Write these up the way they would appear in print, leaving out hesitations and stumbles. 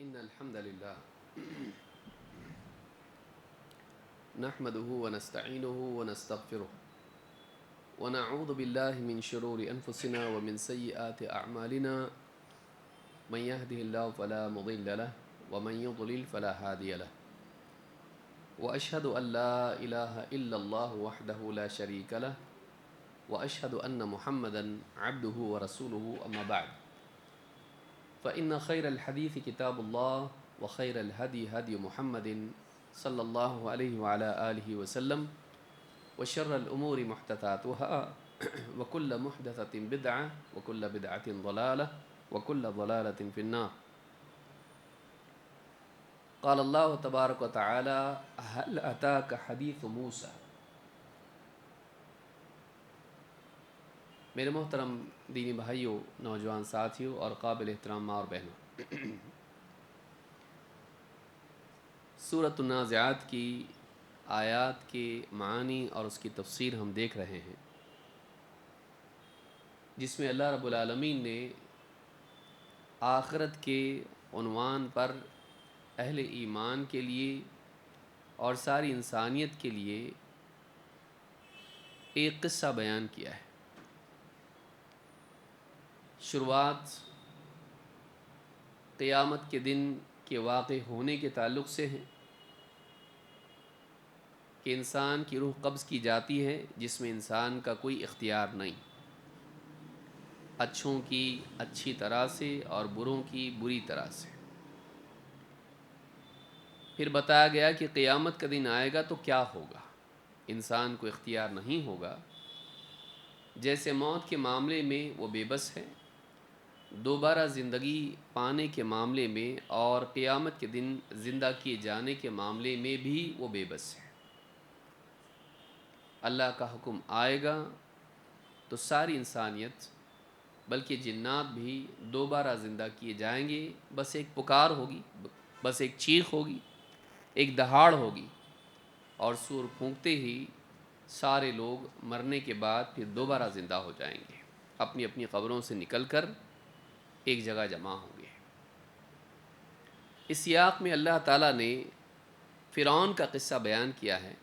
إن الحمد لله نحمده ونستعينه ونستغفره ونعوذ بالله من شرور أنفسنا ومن سيئات أعمالنا من يهده الله فلا مضل له ومن يضلل فلا هادي له وأشهد أن لا إله إلا الله وحده لا شريك له وأشهد أن محمدا عبده ورسوله أما بعد فإن خير الحديث كتاب الله وخير الهدي هدي محمد صلى الله عليه وعلى آله وسلم وشر الأمور محدثاتها وكل محدثة بدعة وكل بدعة ضلالة وكل ضلالة في النار. قال الله تبارك وتعالى هل أتاك حديث موسى. میرے محترم دینی بھائیوں، نوجوان ساتھیوں اور قابل احترام ماں اور بہنوں، سورۃ النازعات کی آیات کے معانی اور اس کی تفسیر ہم دیکھ رہے ہیں، جس میں اللہ رب العالمین نے آخرت کے عنوان پر اہل ایمان کے لیے اور ساری انسانیت کے لیے ایک قصہ بیان کیا ہے۔ شروعات قیامت کے دن کے واقع ہونے کے تعلق سے ہے کہ انسان کی روح قبض کی جاتی ہے، جس میں انسان کا کوئی اختیار نہیں، اچھوں کی اچھی طرح سے اور بروں کی بری طرح سے۔ پھر بتایا گیا کہ قیامت کا دن آئے گا تو کیا ہوگا، انسان کو اختیار نہیں ہوگا۔ جیسے موت کے معاملے میں وہ بے بس ہے، دوبارہ زندگی پانے کے معاملے میں اور قیامت کے دن زندہ کیے جانے کے معاملے میں بھی وہ بے بس ہے۔ اللہ کا حکم آئے گا تو ساری انسانیت بلکہ جنات بھی دوبارہ زندہ کیے جائیں گے۔ بس ایک پکار ہوگی، بس ایک چیخ ہوگی، ایک دہاڑ ہوگی، اور سور پھونکتے ہی سارے لوگ مرنے کے بعد پھر دوبارہ زندہ ہو جائیں گے، اپنی اپنی قبروں سے نکل کر ایک جگہ جمع ہوں گے۔ اس سیاق میں اللہ تعالیٰ نے فرعون کا قصہ بیان کیا ہے۔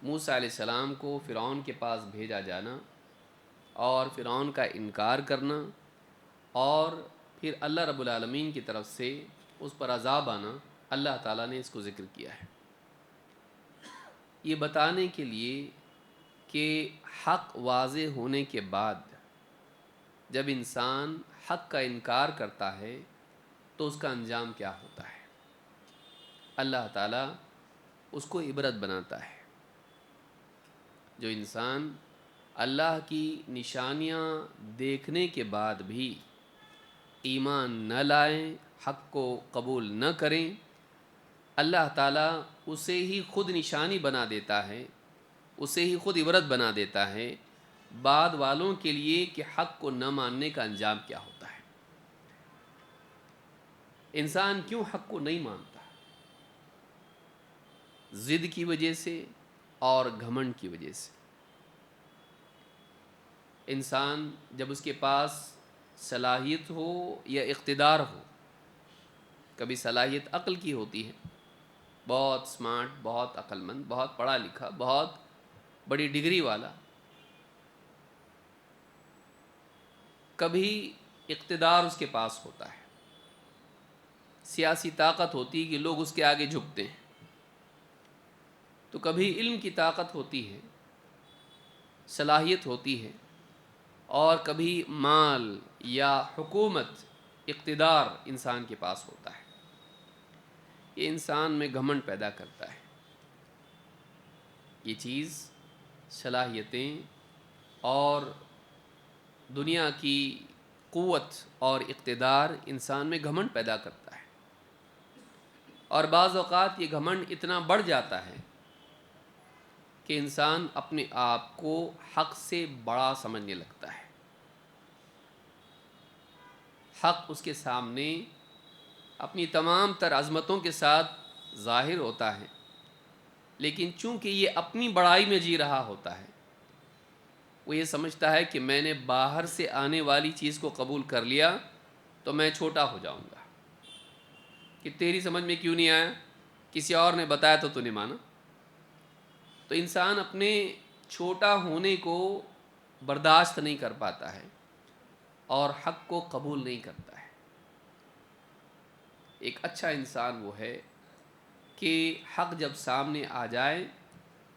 موسیٰ علیہ السلام کو فرعون کے پاس بھیجا جانا اور فرعون کا انکار کرنا، اور پھر اللہ رب العالمین کی طرف سے اس پر عذاب آنا، اللہ تعالیٰ نے اس کو ذکر کیا ہے، یہ بتانے کے لیے کہ حق واضح ہونے کے بعد جب انسان حق کا انکار کرتا ہے تو اس کا انجام کیا ہوتا ہے۔ اللہ تعالیٰ اس کو عبرت بناتا ہے۔ جو انسان اللہ کی نشانیاں دیکھنے کے بعد بھی ایمان نہ لائیں، حق کو قبول نہ کریں، اللہ تعالیٰ اسے ہی خود نشانی بنا دیتا ہے، اسے ہی خود عبرت بنا دیتا ہے بعد والوں کے لیے کہ حق کو نہ ماننے کا انجام کیا ہوتا ہے۔ انسان کیوں حق کو نہیں مانتا؟ ضد کی وجہ سے اور گھمنڈ کی وجہ سے۔ انسان جب اس کے پاس صلاحیت ہو یا اقتدار ہو، کبھی صلاحیت عقل کی ہوتی ہے، بہت سمارٹ، بہت عقل مند، بہت پڑھا لکھا، بہت بڑی ڈگری والا، کبھی اقتدار اس کے پاس ہوتا ہے، سیاسی طاقت ہوتی ہے کہ لوگ اس کے آگے جھکتے ہیں، تو کبھی علم کی طاقت ہوتی ہے، صلاحیت ہوتی ہے، اور کبھی مال یا حکومت، اقتدار انسان کے پاس ہوتا ہے۔ یہ انسان میں گھمنڈ پیدا کرتا ہے۔ یہ چیز، صلاحیتیں اور دنیا کی قوت اور اقتدار انسان میں گھمنڈ پیدا کرتا ہے، اور بعض اوقات یہ گھمنڈ اتنا بڑھ جاتا ہے کہ انسان اپنے آپ کو حق سے بڑا سمجھنے لگتا ہے۔ حق اس کے سامنے اپنی تمام تر عظمتوں کے ساتھ ظاہر ہوتا ہے، لیکن چونکہ یہ اپنی بڑائی میں جی رہا ہوتا ہے، وہ یہ سمجھتا ہے کہ میں نے باہر سے آنے والی چیز کو قبول کر لیا تو میں چھوٹا ہو جاؤں گا، کہ تیری سمجھ میں کیوں نہیں آیا، کسی اور نے بتایا تو نے مانا۔ تو انسان اپنے چھوٹا ہونے کو برداشت نہیں کر پاتا ہے اور حق کو قبول نہیں کرتا ہے۔ ایک اچھا انسان وہ ہے کہ حق جب سامنے آ جائے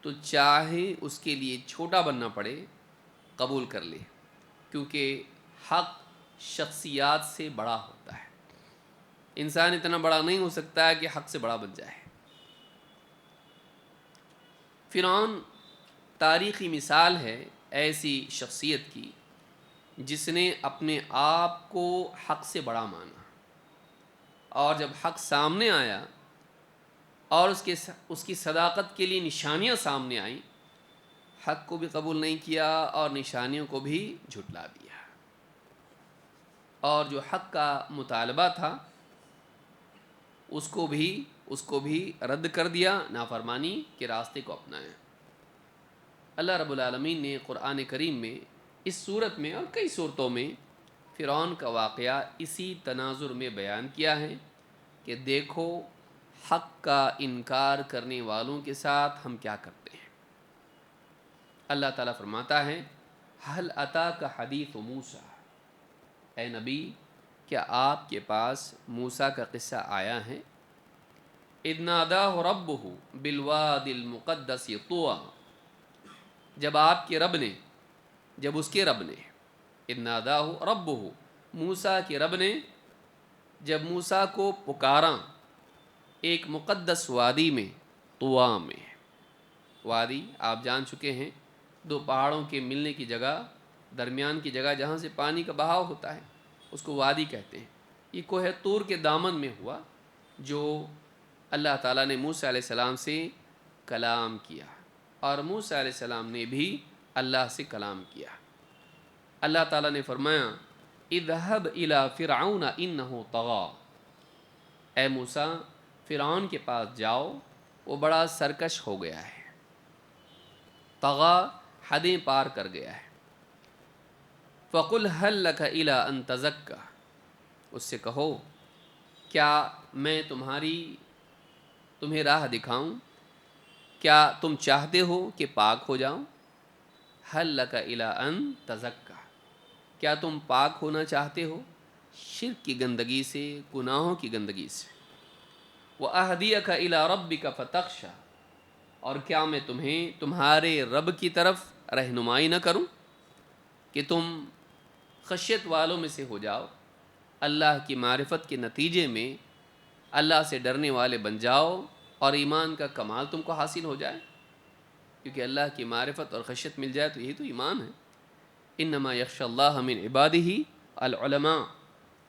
تو چاہے اس کے لیے چھوٹا بننا پڑے قبول کر لے، کیونکہ حق شخصیات سے بڑا ہوتا ہے۔ انسان اتنا بڑا نہیں ہو سکتا ہے کہ حق سے بڑا بن جائے۔ فرعون تاریخی مثال ہے ایسی شخصیت کی جس نے اپنے آپ کو حق سے بڑا مانا، اور جب حق سامنے آیا اور اس کی صداقت کے لیے نشانیاں سامنے آئیں، حق کو بھی قبول نہیں کیا اور نشانیوں کو بھی جھٹلا دیا، اور جو حق کا مطالبہ تھا اس کو بھی رد کر دیا، نافرمانی کے راستے کو اپنایا۔ اللہ رب العالمین نے قرآن کریم میں اس صورت میں اور کئی صورتوں میں فرعون کا واقعہ اسی تناظر میں بیان کیا ہے کہ دیکھو حق کا انکار کرنے والوں کے ساتھ ہم کیا کرتے ہیں۔ اللہ تعالیٰ فرماتا ہے حل اتاک حدیث موسیٰ، اے نبی کیا آپ کے پاس موسیٰ کا قصہ آیا ہے؟ اذ ناداہ ربہ بالوادی المقدس طویٰ، جب اس کے رب نے اذ ناداہ ربہ، موسیٰ کے رب نے جب موسیٰ کو پکارا ایک مقدس وادی میں، طویٰ میں۔ وادی آپ جان چکے ہیں، دو پہاڑوں کے ملنے کی جگہ، درمیان کی جگہ جہاں سے پانی کا بہاؤ ہوتا ہے اس کو وادی کہتے ہیں۔ یہ کوہ طور کے دامن میں ہوا جو اللہ تعالیٰ نے موسیٰ علیہ السلام سے کلام کیا، اور موسیٰ علیہ السلام نے بھی اللہ سے کلام کیا۔ اللہ تعالیٰ نے فرمایا اذهب الى فرعون انه طغى، اے موسیٰ فرعون کے پاس جاؤ، وہ بڑا سرکش ہو گیا ہے، طغى حدیں پار کر گیا ہے۔ فقل هل لك الى ان تزكى، اس سے کہو کیا میں تمہیں راہ دکھاؤں، کیا تم چاہتے ہو کہ پاک ہو جاؤں؟ هل لك الى ان تزكى، کیا تم پاک ہونا چاہتے ہو شرک کی گندگی سے، گناہوں کی گندگی سے؟ وَأَهْدِيَكَ إِلَىٰ رَبِّكَ فَتَخْشَىٰ، اور کیا میں تمہیں تمہارے رب کی طرف رہنمائی نہ کروں کہ تم خشیت والوں میں سے ہو جاؤ، اللہ کی معرفت کے نتیجے میں اللہ سے ڈرنے والے بن جاؤ اور ایمان کا کمال تم کو حاصل ہو جائے، کیونکہ اللہ کی معرفت اور خشیت مل جائے تو یہی تو ایمان ہے۔ انما یخشی اللہ من عبادہ العلماء،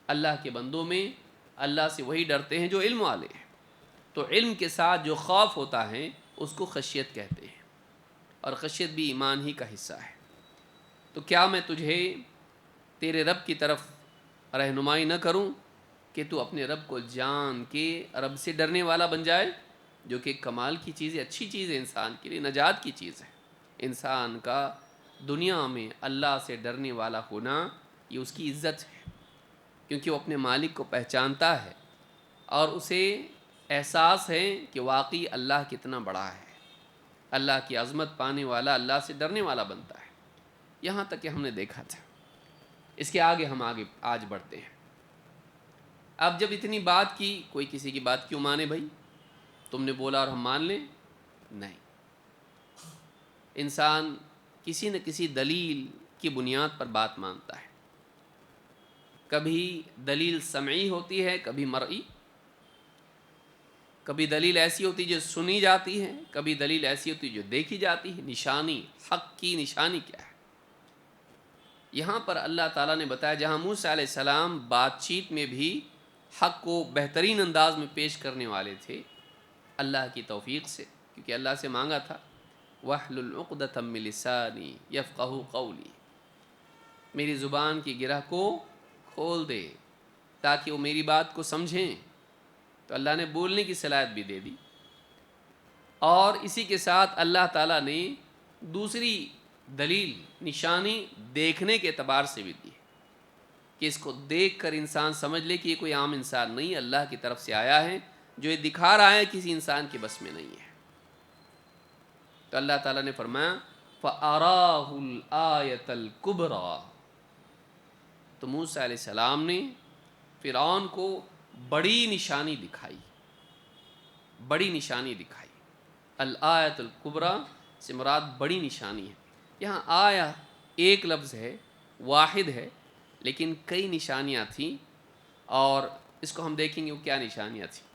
اللہ کے بندوں میں اللہ سے وہی ڈرتے ہیں جو علم والے ہیں۔ تو علم کے ساتھ جو خوف ہوتا ہے اس کو خشیت کہتے ہیں، اور خشیت بھی ایمان ہی کا حصہ ہے۔ تو کیا میں تجھے تیرے رب کی طرف رہنمائی نہ کروں کہ تو اپنے رب کو جان کے رب سے ڈرنے والا بن جائے، جو کہ کمال کی چیز ہے، اچھی چیز ہے، انسان کے لیے نجات کی چیز ہے۔ انسان کا دنیا میں اللہ سے ڈرنے والا ہونا یہ اس کی عزت ہے، کیونکہ وہ اپنے مالک کو پہچانتا ہے اور اسے احساس ہے کہ واقعی اللہ کتنا بڑا ہے، اللہ کی عظمت پانے والا اللہ سے ڈرنے والا بنتا ہے۔ یہاں تک کہ ہم نے دیکھا تھا، اس کے آگے ہم آج بڑھتے ہیں۔ اب جب اتنی بات کی، کوئی کسی کی بات کیوں مانے بھائی؟ تم نے بولا اور ہم مان لیں؟ نہیں، انسان کسی نہ کسی دلیل کی بنیاد پر بات مانتا ہے۔ کبھی دلیل سمعی ہوتی ہے، کبھی مرئی، کبھی دلیل ایسی ہوتی ہے جو سنی جاتی ہے، کبھی دلیل ایسی ہوتی ہے جو دیکھی جاتی ہے۔ نشانی، حق کی نشانی کیا ہے؟ یہاں پر اللہ تعالیٰ نے بتایا، جہاں موسیٰ علیہ السلام بات چیت میں بھی حق کو بہترین انداز میں پیش کرنے والے تھے اللہ کی توفیق سے، کیونکہ اللہ سے مانگا تھا وَاحْلُلْ عُقْدَةً مِّن لِّسَانِي يَفْقَهُوا قَوْلِي، میری زبان کی گرہ کو کھول دے تاکہ وہ میری بات کو سمجھیں۔ تو اللہ نے بولنے کی صلاحیت بھی دے دی، اور اسی کے ساتھ اللہ تعالیٰ نے دوسری دلیل، نشانی دیکھنے کے اعتبار سے بھی دی کہ اس کو دیکھ کر انسان سمجھ لے کہ یہ کوئی عام انسان نہیں، اللہ کی طرف سے آیا ہے، جو یہ دکھا رہا ہے کسی انسان کے بس میں نہیں ہے۔ تو اللہ تعالیٰ نے فرمایا فَأَرَاهُ الْآيَةَ الْكُبْرَى، تو موسیٰ علیہ السلام نے فرعون کو بڑی نشانی دکھائی، بڑی نشانی دکھائی۔ الآیۃ الکبریٰ سے مراد بڑی نشانی ہے۔ یہاں آیا ایک لفظ ہے، واحد ہے، لیکن کئی نشانیاں تھیں، اور اس کو ہم دیکھیں گے وہ کیا نشانیاں تھیں۔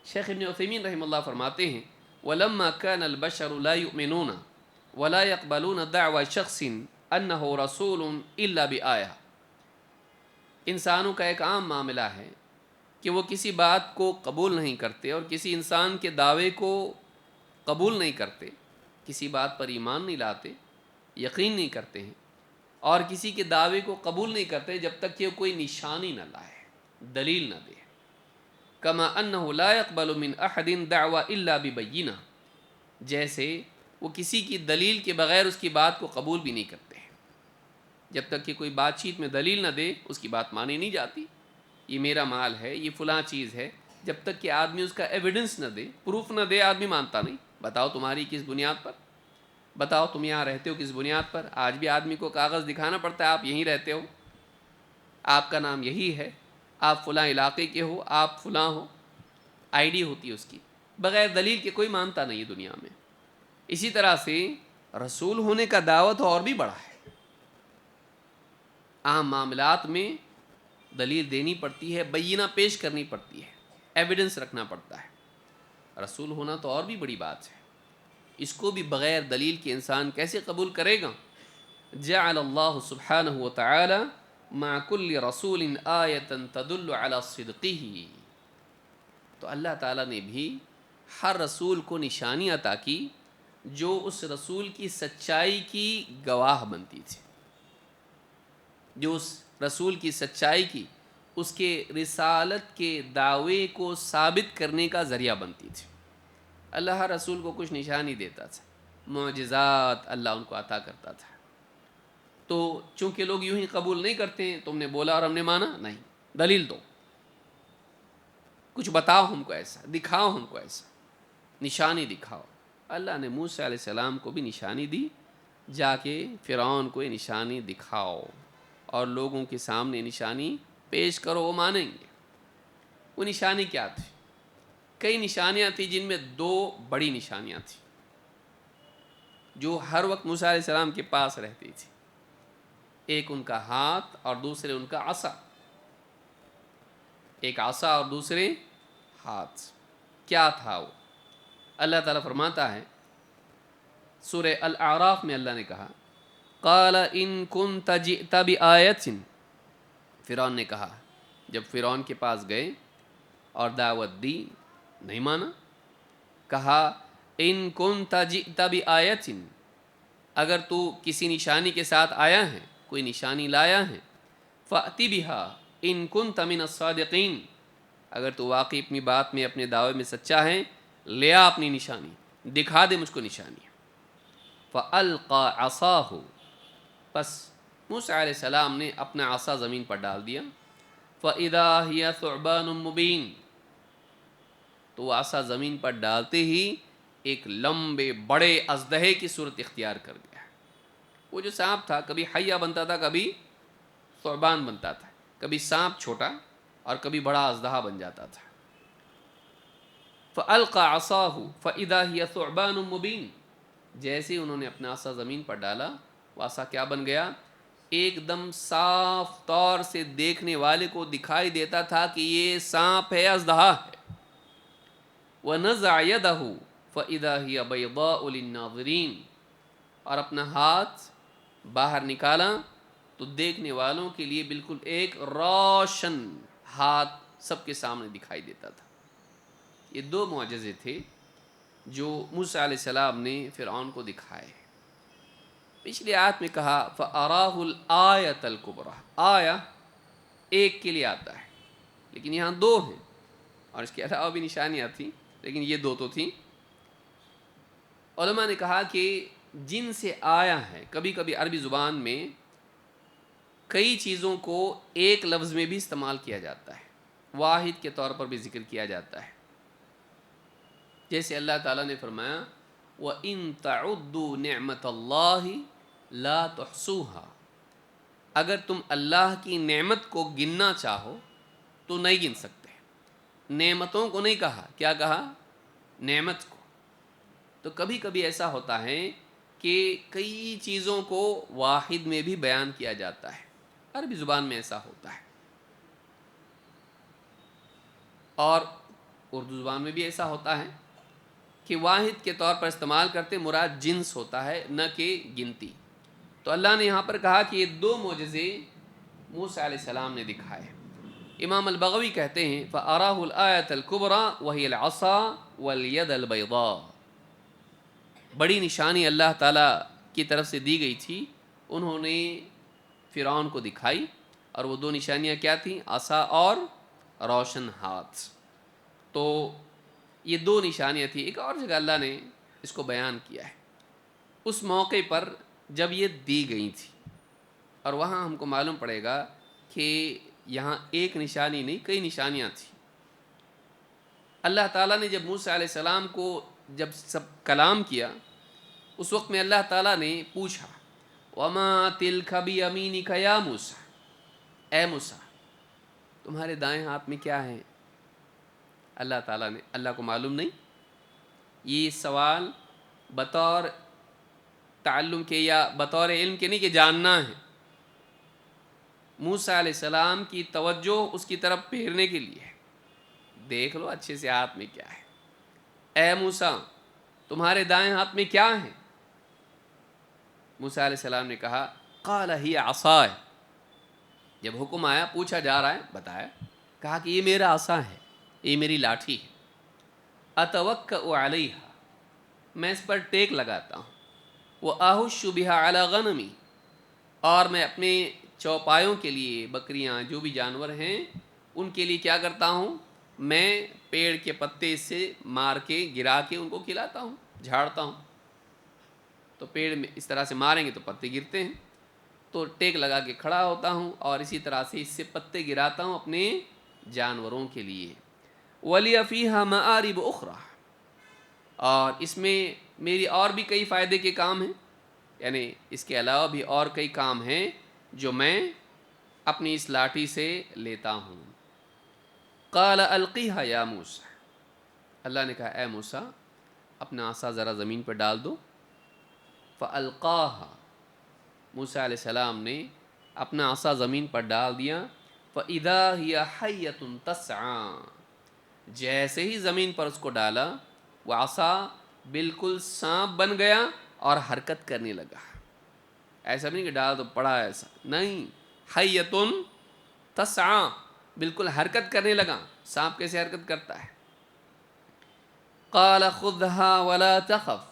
شیخ ابن عثیمین رحمہ اللہ فرماتے ہیں وَلَمَّا كَانَ الْبَشَرُ لَا يُؤْمِنُونَ وَلَا يَقْبَلُونَ دَعْوَى شَخْصٍ أَنَّهُ رَسُولٌ إِلَّا بِآيَةٍ، انسانوں کا ایک عام معاملہ ہے کہ وہ کسی بات کو قبول نہیں کرتے اور کسی انسان کے دعوے کو قبول نہیں کرتے، کسی بات پر ایمان نہیں لاتے، یقین نہیں کرتے ہیں، اور کسی کے دعوے کو قبول نہیں کرتے جب تک کہ وہ کوئی نشانی نہ لائے، دلیل نہ دے۔ کما انہ لا يقبل من احد دعوی الا ببینہ، جیسے وہ کسی کی دلیل کے بغیر اس کی بات کو قبول بھی نہیں کرتے، جب تک کہ کوئی بات چیت میں دلیل نہ دے اس کی بات مانی نہیں جاتی۔ یہ میرا مال ہے، یہ فلاں چیز ہے، جب تک کہ آدمی اس کا ایویڈنس نہ دے، پروف نہ دے، آدمی مانتا نہیں۔ بتاؤ تمہاری کس بنیاد پر، بتاؤ تم یہاں رہتے ہو کس بنیاد پر۔ آج بھی آدمی کو کاغذ دکھانا پڑتا ہے، آپ یہیں رہتے ہو، آپ کا نام یہی ہے، آپ فلاں علاقے کے ہو، آپ فلاں ہو، آئی ڈی ہوتی ہے اس کی، بغیر دلیل کے کوئی مانتا نہیں ہے دنیا میں۔ اسی طرح سے رسول ہونے کا دعوت اور بھی بڑا ہے۔ عام معاملات میں دلیل دینی پڑتی ہے، بینہ پیش کرنی پڑتی ہے، ایویڈنس رکھنا پڑتا ہے۔ رسول ہونا تو اور بھی بڑی بات ہے، اس کو بھی بغیر دلیل کے انسان کیسے قبول کرے گا؟ جعل اللہ سبحانہ وتعالی مع کل رسول آیۃ تدل علی صدقہ، تو اللہ تعالیٰ نے بھی ہر رسول کو نشانی عطا کی جو اس رسول کی سچائی کی گواہ بنتی تھی، جو اس رسول کی سچائی کی، اس کے رسالت کے دعوے کو ثابت کرنے کا ذریعہ بنتی تھی۔ اللہ ہر رسول کو کچھ نشانی دیتا تھا، معجزات اللہ ان کو عطا کرتا تھا۔ تو چونکہ لوگ یوں ہی قبول نہیں کرتے ہیں، تم نے بولا اور ہم نے مانا نہیں، دلیل دو، کچھ بتاؤ ہم کو، ایسا دکھاؤ ہم کو، ایسا نشانی دکھاؤ۔ اللہ نے موسیٰ علیہ السلام کو بھی نشانی دی، جا کے فرعون کو یہ نشانی دکھاؤ اور لوگوں کے سامنے نشانی پیش کرو، وہ مانیں گے۔ وہ نشانی کیا تھی؟ کئی نشانیاں تھیں، جن میں دو بڑی نشانیاں تھیں جو ہر وقت موسیٰ علیہ السلام کے پاس رہتی تھی۔ ایک ان کا ہاتھ اور دوسرے ان کا عصا، ایک عصا اور دوسرے ہاتھ۔ کیا تھا وہ؟ اللہ تعالیٰ فرماتا ہے سورہ الاعراف میں، اللہ نے کہا قال ان کنت جئت بآیۃ، فرعون نے کہا جب فرعون کے پاس گئے اور دعوت دی، نہیں مانا، کہا ان کنت جئت بآیۃ، اگر تو کسی نشانی کے ساتھ آیا ہے، کوئی نشانی لایا ہے، فأت بها ان کنت من الصادقین، اگر تو واقعی اپنی بات میں، اپنے دعوے میں سچا ہے، لے آ اپنی نشانی، دکھا دے مجھ کو نشانی۔ فألقى عصاه، پس موسیٰ علیہ السلام نے اپنا عصا زمین پر ڈال دیا۔ فإذا هي ثعبان مبین، تو وہ عصا زمین پر ڈالتے ہی ایک لمبے بڑے اژدہے کی صورت اختیار کر گیا۔ وہ جو سانپ تھا، کبھی حیہ بنتا تھا، کبھی ثعبان بنتا تھا، کبھی سانپ چھوٹا اور کبھی بڑا اژدہا بن جاتا تھا۔ فألقى عصاه فإذا هي ثعبان مبین، جیسے ہی انہوں نے اپنا عصا زمین پر ڈالا، وہ عصا کیا بن گیا؟ ایک دم صاف طور سے دیکھنے والے کو دکھائی دیتا تھا کہ یہ سانپ ہے، اژدہا ہے۔ وَنَزَعَ يَدَهُ فَإِذَا هِيَ بَيْضَاءُ لِلنَّاظِرِينَ، اور اپنا ہاتھ باہر نکالا تو دیکھنے والوں کے لیے بالکل ایک روشن ہاتھ سب کے سامنے دکھائی دیتا تھا۔ یہ دو معجزے تھے جو موسیٰ علیہ السلام نے فرعون کو دکھائے۔ پچھلی آیت میں کہا فَأَرَاهُ الْآيَةَ الْكُبْرَى، آیا ایک کے لیے آتا ہے، لیکن یہاں دو ہیں، اور اس کے علاوہ بھی نشانیاں تھیں، لیکن یہ دو تو تھیں۔ علماء نے کہا کہ جن سے آیا ہے، کبھی کبھی عربی زبان میں کئی چیزوں کو ایک لفظ میں بھی استعمال کیا جاتا ہے، واحد کے طور پر بھی ذکر کیا جاتا ہے. جیسے اللہ تعالیٰ نے فرمایا وَإِن تَعُدُّوا نِعْمَةَ اللَّهِ لَا تُحْصُوهَا، اگر تم اللہ کی نعمت کو گننا چاہو تو نہیں گن سکتے. نعمتوں کو نہیں کہا، کیا کہا؟ نعمت کو. تو کبھی کبھی ایسا ہوتا ہے کہ کئی چیزوں کو واحد میں بھی بیان کیا جاتا ہے، عربی زبان میں ایسا ہوتا ہے، اور اردو زبان میں بھی ایسا ہوتا ہے کہ واحد کے طور پر استعمال کرتے مراد جنس ہوتا ہے نہ کہ گنتی. تو اللہ نے یہاں پر کہا کہ یہ دو معجزے موسیٰ علیہ السلام نے دکھائے. امام البغوی کہتے ہیں فَأَرَاهُ الْآيَةَ الْكُبْرَى وَهِيَ الْعَصَا وَالْيَدَ الْبَيْضَاء، بڑی نشانی اللہ تعالیٰ کی طرف سے دی گئی تھی، انہوں نے فرعون کو دکھائی، اور وہ دو نشانیاں کیا تھیں؟ عصا اور روشن ہاتھ. تو یہ دو نشانیاں تھیں. ایک اور جگہ اللہ نے اس کو بیان کیا ہے اس موقع پر جب یہ دی گئی تھی، اور وہاں ہم کو معلوم پڑے گا کہ یہاں ایک نشانی نہیں، کئی نشانیاں تھیں. اللہ تعالیٰ نے جب موسیٰ علیہ السلام کو جب سب کلام کیا، اس وقت میں اللہ تعالیٰ نے پوچھا وَمَا تِلْكَ بِيَمِينِكَ يَا موسیٰ، اے موسیٰ تمہارے دائیں ہاتھ میں کیا ہے؟ اللہ تعالیٰ نے، اللہ کو معلوم نہیں. یہ سوال بطور تعلم کے یا بطور علم کے نہیں کہ جاننا ہے، موسیٰ علیہ السلام کی توجہ اس کی طرف پھیرنے کے لیے ہے. دیکھ لو اچھے سے ہاتھ میں کیا ہے. اے موسیٰ تمہارے دائیں ہاتھ میں کیا ہے؟ موسیٰ علیہ السلام نے کہا قال ہی عصائے. جب حکم آیا، پوچھا جا رہا ہے، بتایا، کہا کہ یہ میرا عصا ہے، یہ میری لاٹھی ہے. اتوکأ علیہا، میں اس پر ٹیک لگاتا ہوں. وأہش بہا علی غنمی، اور میں اپنے چوپایوں کے لیے، بکریاں جو بھی جانور ہیں ان کے لیے کیا کرتا ہوں؟ میں پیڑ کے پتے سے مار کے گرا کے ان کو کھلاتا ہوں، جھاڑتا ہوں. تو پیڑ میں اس طرح سے ماریں گے تو پتے گرتے ہیں، تو ٹیک لگا کے کھڑا ہوتا ہوں اور اسی طرح سے اس سے پتے گراتا ہوں اپنے جانوروں کے لیے. وَلِيَ فِيهَا مَآرِبُ أُخْرَى، اور اس میں میری اور بھی کئی فائدے کے کام ہیں، یعنی اس کے علاوہ بھی اور کئی کام ہیں جو میں اپنی اس لاٹھی سے لیتا ہوں. قال القیہا یا موسیٰ، اللہ نے کہا اے موسیٰ اپنا عصا ذرا زمین پر ڈال دو. فالقاہا، موسیٰ علیہ السلام نے اپنا عصا زمین پر ڈال دیا. فاذا ہی حیۃ تسعی، جیسے ہی زمین پر اس کو ڈالا وہ عصا بالکل سانپ بن گیا اور حرکت کرنے لگا. ایسا نہیں کہ ڈال تو پڑا، ایسا نہیں، حیۃ تسعی، بالکل حرکت کرنے لگا. سانپ کیسے حرکت کرتا ہے؟ قال خذها ولا تخف،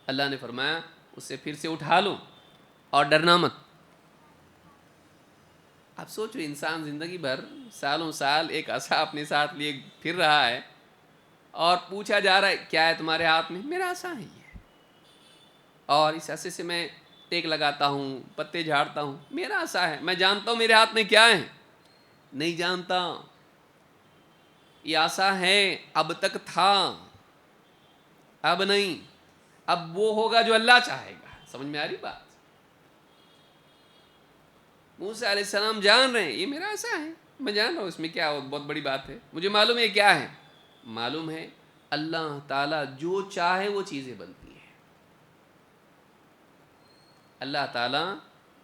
اللہ نے فرمایا اسے پھر سے اٹھا لو اور ڈرنا مت. اب سوچو انسان زندگی بھر سالوں سال ایک عصا اپنے ساتھ لیے پھر رہا ہے، اور پوچھا جا رہا ہے کیا ہے تمہارے ہاتھ میں؟ میرا عصا ہے یہ، اور اس عصے سے میں ٹیک لگاتا ہوں، پتے جھاڑتا ہوں، میرا عصا ہے. میں جانتا ہوں میرے ہاتھ میں کیا ہے؟ نہیں جانتا. یہ عصا ہے، اب تک تھا، اب نہیں، اب وہ ہوگا جو اللہ چاہے گا. سمجھ میں آ رہی بات؟ موسیٰ علیہ السلام جان رہے ہیں یہ میرا عصا ہے، میں جان رہا ہوں اس میں کیا بہت بڑی بات ہے، مجھے معلوم ہے کیا ہے. معلوم ہے اللہ تعالیٰ جو چاہے وہ چیزیں بنتی ہیں. اللہ تعالیٰ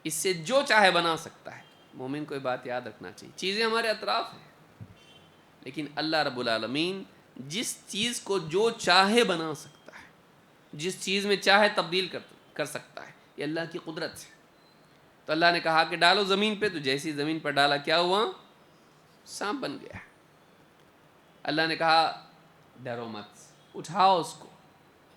اس سے جو چاہے بنا سکتا ہے. مومن کو یہ بات یاد رکھنا چاہیے. چیزیں ہمارے اطراف ہیں، لیکن اللہ رب العالمین جس چیز کو جو چاہے بنا سکتا ہے، جس چیز میں چاہے تبدیل کر سکتا ہے. یہ اللہ کی قدرت ہے. تو اللہ نے کہا کہ ڈالو زمین پہ، تو جیسی زمین پر ڈالا کیا ہوا؟ سانپ بن گیا. اللہ نے کہا ڈرو مت، اٹھاؤ اس کو.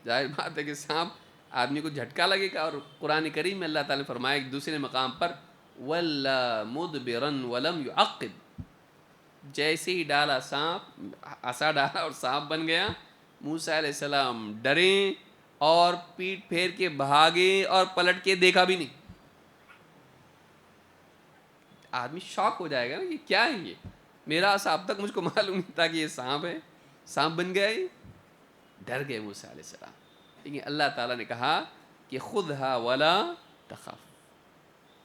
ظاہر بات ہے کہ سانپ آدمی کو جھٹکا لگے گا. اور قرآن کریم میں اللہ تعالیٰ نے فرمایا ایک دوسرے مقام پر وَلَّا مُدْبِرًا وَلَمْ يُعَقِّبْ، جیسے ہی ڈالا سانپ، عصا ڈالا اور سانپ بن گیا. موسیٰ علیہ السلام ڈرے اور پیٹ پھیر کے بھاگے اور پلٹ کے دیکھا بھی نہیں. آدمی شاک ہو جائے گا نا کہ کیا ہے یہ، میرا عصا اب تک مجھ کو معلوم نہیں تھا کہ یہ سانپ ہے، سانپ بن گیا یہ. ڈر گئے موسیٰ علیہ السلام. لیکن اللہ تعالیٰ نے کہا کہ خُذْهَا وَلَا تَخَفْ،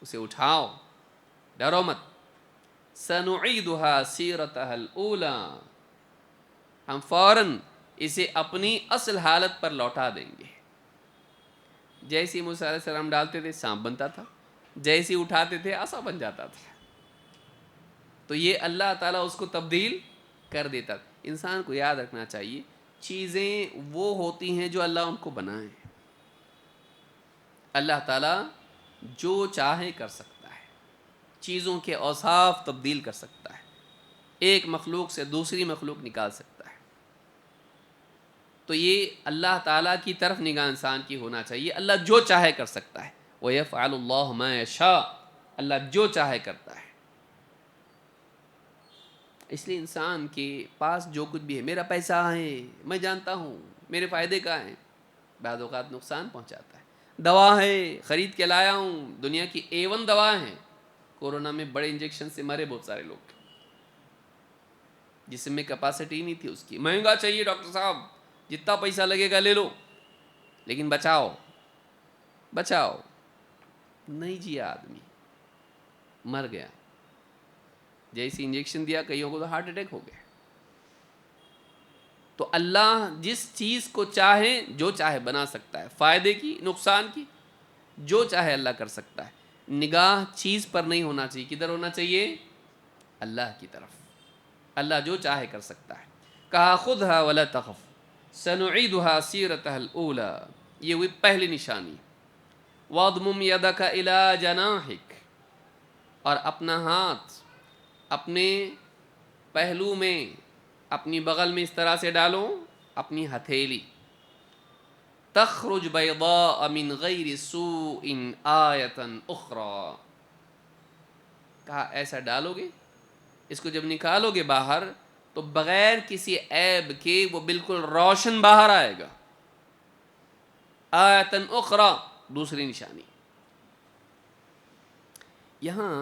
اسے اٹھاؤ، ڈرو مت. سَنُعِيدُهَا سِيرَتَهَا الْأُولَى، ہم فوراً اسے اپنی اصل حالت پر لوٹا دیں گے. جیسے موسیٰ علیہ السلام ڈالتے تھے سانپ بنتا تھا، جیسے اٹھاتے تھے عصا بن جاتا تھا. تو یہ اللہ تعالیٰ اس کو تبدیل کر دیتا. انسان کو یاد رکھنا چاہیے چیزیں وہ ہوتی ہیں جو اللہ ان کو بنائے. اللہ تعالیٰ جو چاہے کر سکتا ہے، چیزوں کے اوصاف تبدیل کر سکتا ہے، ایک مخلوق سے دوسری مخلوق نکال سکتا ہے. تو یہ اللہ تعالیٰ کی طرف نگاہ انسان کی ہونا چاہیے. اللہ جو چاہے کر سکتا ہے. وَيَفْعَلُ اللَّهُ مَا يَشَاءُ، اللہ جو چاہے کرتا ہے. اس لیے انسان کے پاس جو کچھ بھی ہے، میرا پیسہ ہے، میں جانتا ہوں میرے فائدے کا ہے، بعض اوقات نقصان پہنچاتا ہے. دوا ہے، خرید کے لایا ہوں، دنیا کی A1 دوا ہے. کورونا میں بڑے انجیکشن سے مرے بہت سارے لوگ، جسم میں کیپیسٹی نہیں تھی اس کی. مہنگا چاہیے ڈاکٹر صاحب، جتنا پیسہ لگے گا لے لو، لیکن بچاؤ بچاؤ. نہیں جیا آدمی، مر گیا. جیسے انجیکشن دیا کئیوں کو تو ہارٹ اٹیک ہو گیا. تو اللہ جس چیز کو چاہے جو چاہے بنا سکتا ہے، فائدے کی نقصان کی جو چاہے اللہ کر سکتا ہے. نگاہ چیز پر نہیں ہونا چاہیے، کدھر ہونا چاہیے؟ اللہ کی طرف. اللہ جو چاہے کر سکتا ہے. کہا خُذْهَا وَلَا تَخَفْ سَنُعِيدُهَا سِيرَتَهَا الْأُولَى، یہ ہوئی پہلی نشانی. وَاضْمُمْ يَدَكَ إِلَىٰ جَنَاحِكَ، اور اپنا ہاتھ اپنے پہلو میں، اپنی بغل میں اس طرح سے ڈالو، اپنی ہتھیلی. تخرج بیضاء من غیر سوء آیۃ اخری، کہا ایسا ڈالو گے، اس کو جب نکالو گے باہر تو بغیر کسی عیب کے وہ بالکل روشن باہر آئے گا. آیۃ اخری، دوسری نشانی. یہاں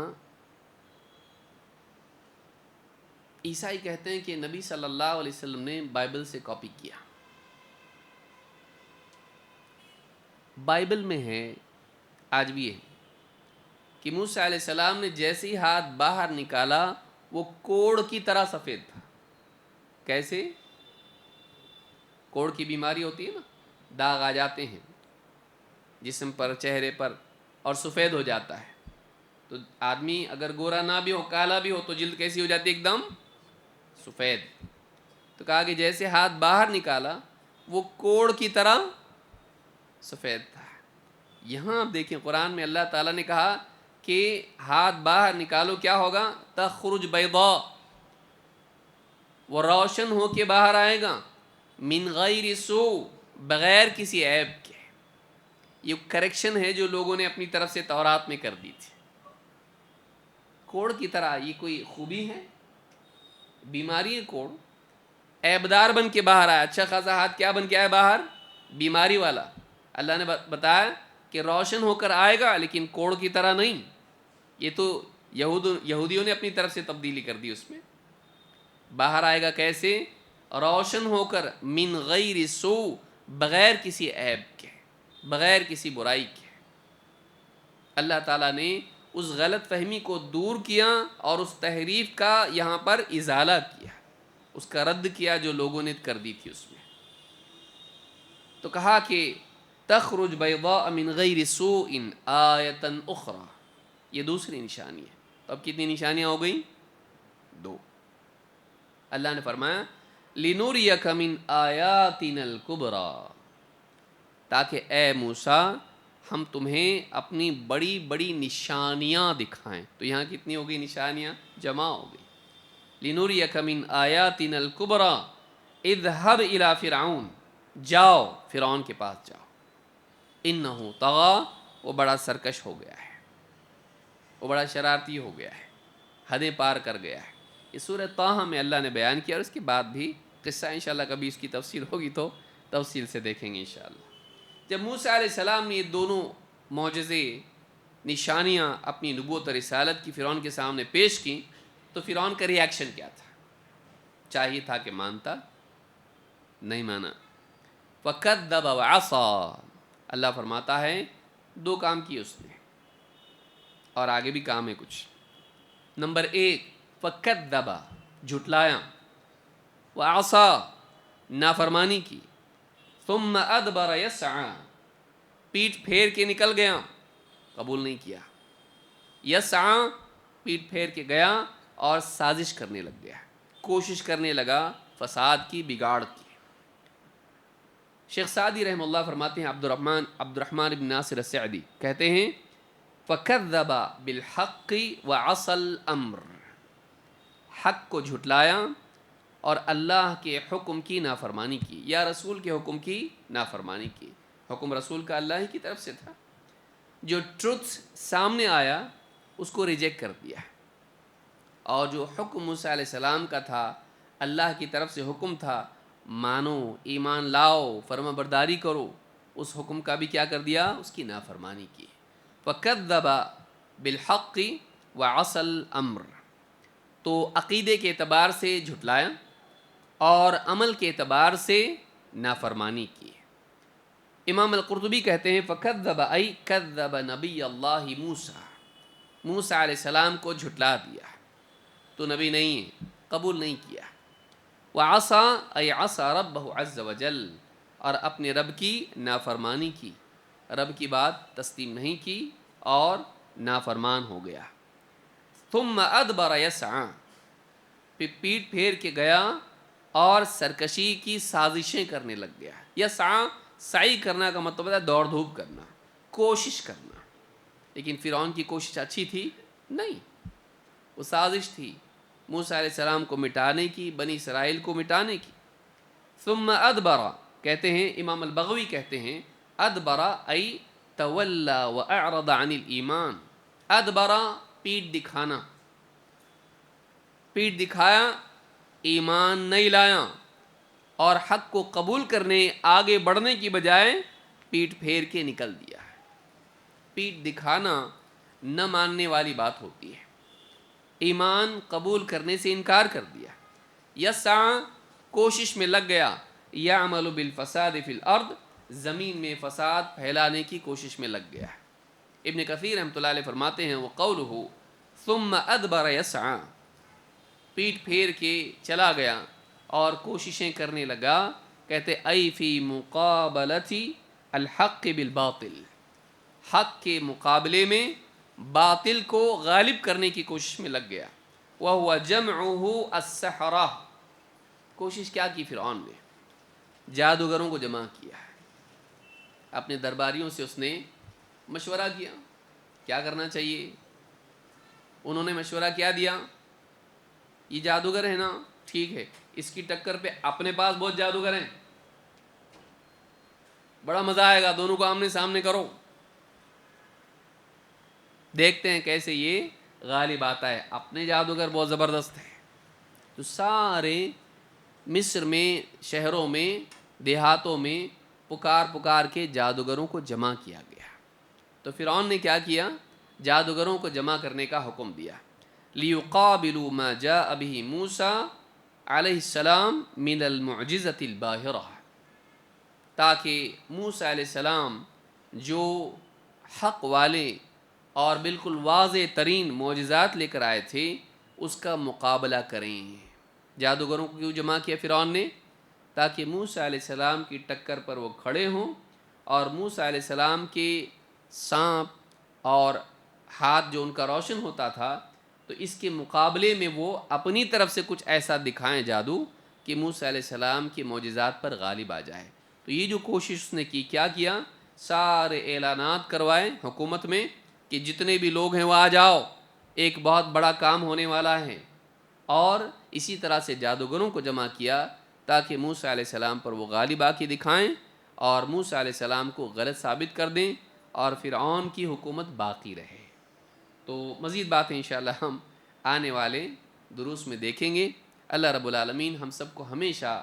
عیسائی کہتے ہیں کہ نبی صلی اللہ علیہ وسلم نے بائبل سے کاپی کیا. بائبل میں ہے، آج بھی ہے، کہ موسیٰ علیہ السلام نے جیسے ہی ہاتھ باہر نکالا وہ کوڑ کی طرح سفید تھا. کیسے؟ کوڑ کی بیماری ہوتی ہے نا، داغ آ جاتے ہیں جسم پر، چہرے پر، اور سفید ہو جاتا ہے. تو آدمی اگر گورا نہ بھی ہو، کالا بھی ہو، تو جلد کیسی ہو جاتی ہے؟ ایک دم سفید. تو کہا کہ جیسے ہاتھ باہر نکالا وہ کوڑ کی طرح سفید تھا. یہاں آپ دیکھیں قرآن میں اللہ تعالیٰ نے کہا کہ ہاتھ باہر نکالو، کیا ہوگا؟ تخرج بیضاء، وہ روشن ہو کے باہر آئے گا. من غیر سوء، بغیر کسی عیب کے. یہ کریکشن ہے جو لوگوں نے اپنی طرف سے تورات میں کر دی تھی. کوڑ کی طرح، یہ کوئی خوبی ہے؟ بیماری ہے کوڑ. عیبدار بن کے باہر آیا. اچھا خاصا ہاتھ کیا بن کے آیا باہر؟ بیماری والا. اللہ نے بتایا کہ روشن ہو کر آئے گا لیکن کوڑ کی طرح نہیں. یہ تو یہودیوں نے اپنی طرف سے تبدیلی کر دی. اس میں باہر آئے گا کیسے؟ روشن ہو کر، من غیر سوء، بغیر کسی عیب کے، بغیر کسی برائی کے. اللہ تعالیٰ نے اس غلط فہمی کو دور کیا اور اس تحریف کا یہاں پر ازالہ کیا، اس کا رد کیا جو لوگوں نے کر دی تھی اس میں. تو کہا کہ تخرج بیضاء من غیر سوء آیۃ اخری، یہ دوسری نشانی ہے. تو اب کتنی نشانیاں ہو گئیں؟ 2. اللہ نے فرمایا لِنُرِيَكَ مِنْ آیَاتِنَا الْكُبْرَى، تاکہ اے موسیٰ ہم تمہیں اپنی بڑی بڑی نشانیاں دکھائیں. تو یہاں کتنی ہو گئی نشانیاں؟ جمع ہو گئی. لِنُرِيَكَ مِنْ آیَاتِنَا الْكُبْرَى اذْهَبْ إِلَىٰ فِرْعَوْنَ، جاؤ فرعون کے پاس جاؤ. إِنَّهُ طَغَىٰ، وہ بڑا سرکش ہو گیا ہے، وہ بڑا شرارتی ہو گیا ہے، حدیں پار کر گیا ہے. یہ سورہ طٰہٰ میں اللہ نے بیان کیا، اور اس کے بعد بھی قصہ انشاءاللہ کبھی اس کی تفصیل ہوگی تو تفصیل سے دیکھیں گے انشاءاللہ. جب موسیٰ علیہ السلام نے یہ دونوں معجزے نشانیاں اپنی نبوت اور رسالت کی فرعون کے سامنے پیش کیں تو فرعون کا ریاکشن کیا تھا؟ چاہیے تھا کہ مانتا، نہیں مانا. فَكَذَّبَ وَعَصَى، اللہ فرماتا ہے 2 کام کیے اس نے، اور آگے بھی کام ہے کچھ. نمبر 1 فَكَذَّبَ، جھٹلایا، وَعَصَى، نافرمانی کی، ثُمَّ أَدْبَرَ يَسْعَى، پیٹھ پھیر کے نکل گیا، قبول نہیں کیا. یسعى، پیٹھ پھیر کے گیا اور سازش کرنے لگ گیا، کوشش کرنے لگا فساد کی، بگاڑ کی. شیخ سعدی رحمہ اللہ فرماتے ہیں، عبد الرحمن بن ناصر السعدی کہتے ہیں فَكَذَّبَ بِالْحَقِّ وَعَصَى الْأَمْرِ، حق کو جھٹلایا اور اللہ کے حکم کی نافرمانی کی، یا رسول کے حکم کی نافرمانی کی. حکم رسول کا اللہ ہی کی طرف سے تھا، جو ٹروتھ سامنے آیا اس کو ریجیکٹ کر دیا، اور جو حکم موسیٰ علیہ السلام کا تھا، اللہ کی طرف سے حکم تھا، مانو، ایمان لاؤ، فرما برداری کرو، اس حکم کا بھی کیا کر دیا؟ اس کی نافرمانی کی. فَكَذَّبَ بِالْحَقِّ وَعَصَى الْأَمْرِ، تو عقیدے کے اعتبار سے جھٹلایا اور عمل کے اعتبار سے نافرمانی کی. امام القرطبی کہتے ہیں فَكَذَّبَ أَيْ كَذَّبَ نبی اللہ موسیٰ، موسیٰ علیہ السلام کو جھٹلا دیا، تو نبی نہیں ہے، قبول نہیں کیا. وَعَصَى أَيْ عَصَى رَبَّهُ عَزَّ وَجَلَّ، اور اپنے رب کی نافرمانی کی، رب کی بات تسلیم نہیں کی اور نافرمان ہو گیا. ثُمَّ أَدْبَرَ يَسْعَى، پھر پیٹھ پھیر کے گیا اور سرکشی کی سازشیں کرنے لگ گیا. یسعیٰ، سعی کرنا کا مطلب ہے دوڑ دھوپ کرنا، کوشش کرنا. لیکن فرعون کی کوشش اچھی تھی؟ نہیں، وہ سازش تھی موسیٰ علیہ السلام کو مٹانے کی، بنی اسرائیل کو مٹانے کی. ثم ادبر، کہتے ہیں امام البغوی کہتے ہیں ادبر ای تولا واعرض عن الایمان. ادبر، پیٹھ دکھانا، پیٹھ دکھایا، ایمان نہیں لایا، اور حق کو قبول کرنے، آگے بڑھنے کی بجائے پیٹھ پھیر کے نکل دیا. پیٹھ دکھانا نہ ماننے والی بات ہوتی ہے، ایمان قبول کرنے سے انکار کر دیا. یسعیٰ، کوشش میں لگ گیا، یعمل بالفساد فی الارض، زمین میں فساد پھیلانے کی کوشش میں لگ گیا. ابن کثیر رحمۃ اللہ علیہ فرماتے ہیں وقولہ ثم ادبر یسعیٰ، پیٹھ پھیر کے چلا گیا اور کوششیں کرنے لگا، کہتے ای فی مقابلۃ الحق بالباطل، حق کے مقابلے میں باطل کو غالب کرنے کی کوشش میں لگ گیا. وَهُوَ جَمْعُهُ السَّحَرَةِ، کوشش کیا کی فرعون نے؟ جادوگروں کو جمع کیا، اپنے درباریوں سے اس نے مشورہ کیا کیا کرنا چاہیے. انہوں نے مشورہ کیا دیا، یہ جادوگر ہے نا، ٹھیک ہے، اس کی ٹکر پہ اپنے پاس بہت جادوگر ہیں، بڑا مزہ آئے گا، دونوں کو آمنے سامنے کرو، دیکھتے ہیں کیسے یہ غالب آتا ہے. اپنے جادوگر بہت زبردست ہے. تو سارے مصر میں، شہروں میں، دیہاتوں میں پکار پکار کے جادوگروں کو جمع کیا گیا. تو فرعون نے کیا کیا؟ جادوگروں کو جمع کرنے کا حکم دیا. لِيُقَابِلُوا مَا جَاءَ بِهِ مُوسَىٰ علیہ السلام مِنَ الْمُعْجِزَةِ الْبَاهِرَةِ، تاکہ موسیٰ علیہ السلام جو حق والے اور بالکل واضح ترین معجزات لے کر آئے تھے اس کا مقابلہ کریں. جادوگروں کو کیوں جمع کیا فرعون نے؟ تاکہ موسیٰ علیہ السلام کی ٹکر پر وہ کھڑے ہوں اور موسیٰ علیہ السلام کے سانپ اور ہاتھ جو ان کا روشن ہوتا تھا، تو اس کے مقابلے میں وہ اپنی طرف سے کچھ ایسا دکھائیں جادو کہ موسیٰ علیہ السلام کے معجزات پر غالب آ جائے. تو یہ جو کوشش اس نے کی، کیا کیا؟ سارے اعلانات کروائے حکومت میں کہ جتنے بھی لوگ ہیں وہ آ جاؤ، ایک بہت بڑا کام ہونے والا ہے. اور اسی طرح سے جادوگروں کو جمع کیا تاکہ موسیٰ علیہ السلام پر وہ غالب آ کے دکھائیں اور موسیٰ علیہ السلام کو غلط ثابت کر دیں اور فرعون کی حکومت باقی رہے. تو مزید باتیں انشاءاللہ ہم آنے والے دروس میں دیکھیں گے. اللہ رب العالمین ہم سب کو ہمیشہ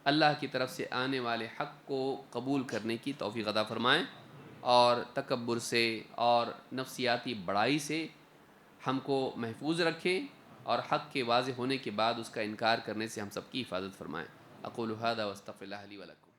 اللہ کی طرف سے آنے والے حق کو قبول کرنے کی توفیق عطا فرمائیں. اور تکبر سے اور نفسیاتی بڑائی سے ہم کو محفوظ رکھے، اور حق کے واضح ہونے کے بعد اس کا انکار کرنے سے ہم سب کی حفاظت فرمائیں۔ اقول ھذا واستغفر اللہ لی ولکم۔